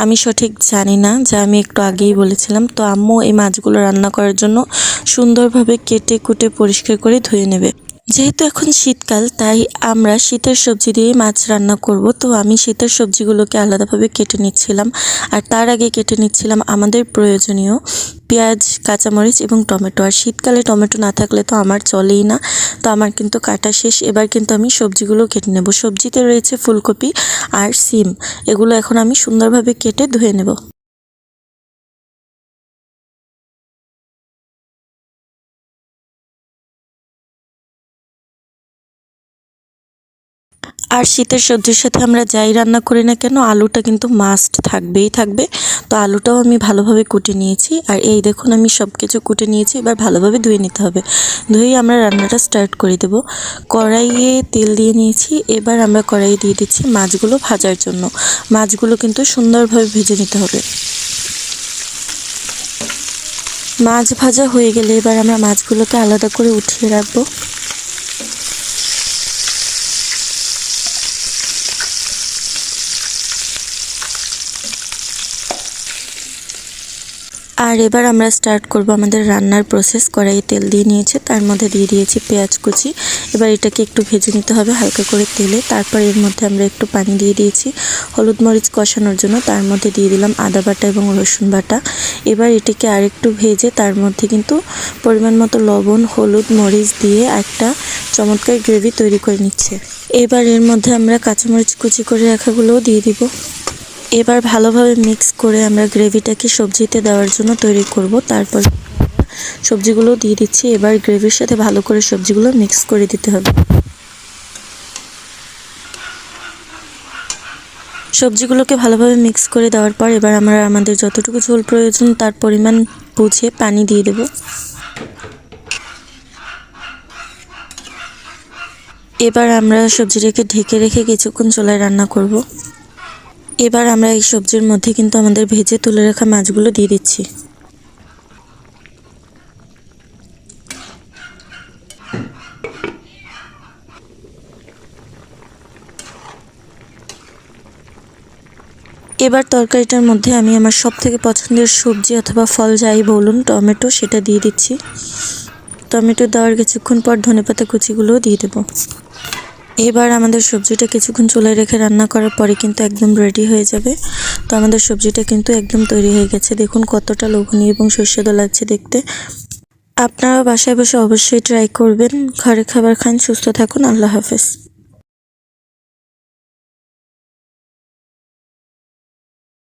আমি সঠিক জানি না, যা আমি একটু আগেই বলেছিলাম। তো আম্মু এই মাছগুলো রান্না করার জন্য সুন্দরভাবে কেটে কুটে পরিষ্কার করে ধুয়ে নেবে। যেহেতু এখন শীতকাল, তাই আমরা শীতের সবজি দিয়েই মাছ রান্না করব। তো আমি শীতের সবজিগুলোকে আলাদাভাবে কেটে নিচ্ছিলাম, আর তার আগে কেটে নিচ্ছিলাম আমাদের প্রয়োজনীয় পেঁয়াজ, কাঁচামরিচ এবং টমেটো। আর শীতকালে টমেটো না থাকলে তো আমার চলেই না। তো আমার কিন্তু কাটা শেষ। এবার কিন্তু আমি সবজিগুলো কেটে নেব। সবজিতে রয়েছে ফুলকপি আর সিম, এগুলো এখন আমি সুন্দরভাবে কেটে ধুয়ে নেব। আর শীতের সবজির সাথে আমরা যাই রান্না করি না কেন, আলুটা কিন্তু মাস্ট থাকবেই থাকবে। তো আলুটাও আমি ভালোভাবে কুটে নিয়েছি। আর এই দেখুন, আমি সব কিছু কুটে নিয়েছি। এবার ভালোভাবে ধুয়ে নিতে হবে। ধুয়ে আমরা রান্নাটা স্টার্ট করে দেব। কড়াইয়ে তেল দিয়ে নিয়েছি। এবার আমরা কড়াইয়ে দিয়ে দিচ্ছি মাছগুলো ভাজার জন্য। মাছগুলো কিন্তু সুন্দরভাবে ভেজে নিতে হবে। মাছ ভাজা হয়ে গেলে এবার আমরা মাছগুলোকে আলাদা করে উঠিয়ে রাখবো। আর এবার আমরা স্টার্ট করব আমাদের রান্নার প্রসেস। কড়াইয়ে তেল দিয়ে নিয়েছে, তার মধ্যে দিয়ে দিয়েছি পেঁয়াজ কুচি। এবার এটাকে একটু ভেজে নিতে হবে হালকা করে তেলে। তারপর এর মধ্যে আমরা একটু পানি দিয়ে দিয়েছি হলুদ মরিচ কষানোর জন্য। তার মধ্যে দিয়ে দিলাম আদা বাটা এবং রসুন বাটা। এবার এটাকে আরেকটু ভেজে তার মধ্যে কিন্তু পরিমাণ মতো লবণ, হলুদ, মরিচ দিয়ে একটা চমৎকার গ্রেভি তৈরি করে নিচ্ছে। এবার এর মধ্যে আমরা কাঁচামরিচ কুচি করে রাখাগুলোও দিয়ে দিব। এবার ভালোভাবে মিক্স করে আমরা গ্রেভিটাকে সবজিতে দেওয়ার জন্য তৈরি করব। তারপর সবজিগুলো দিয়ে দিচ্ছি। এবার গ্রেভির সাথে ভালো করে সবজিগুলো মিক্স করে দিতে হবে। সবজিগুলোকে ভালোভাবে মিক্স করে দেওয়ার পর এবার আমরা আমাদের যতটুকু ঝোল প্রয়োজন তার পরিমাণ বুঝে পানি দিয়ে দেব। এবার আমরা সবজিটাকে ঢেকে রেখে কিছুক্ষণ চুলায় রান্না করব। এবার আমরা এই সবজির মধ্যে কিন্তু আমাদের ভেজে তুলে রাখা মাছগুলো দিয়ে দিচ্ছি। এবার তরকারিটার মধ্যে আমি আমার সবথেকে পছন্দের সবজি অথবা ফল যাই বলুন, টমেটো, সেটা দিয়ে দিচ্ছি। টমেটো দেওয়ার কিছুক্ষণ পর ধনেপাতা কুচিগুলোও দিয়ে দেব। এবার আমাদের সবজিটা কিছুক্ষণ চুলায় রেখে রান্না করার পরে কিন্তু একদম রেডি হয়ে যাবে। তো আমাদের সবজিটা কিন্তু একদম তৈরি হয়ে গেছে। দেখুন কতটা লোভনীয় এবং সুস্বাদু লাগছে দেখতে। আপনারা বাসায় বসে অবশ্যই ট্রাই করবেন। ঘরে খাবার খান, সুস্থ থাকুন। আল্লাহ হাফেজ।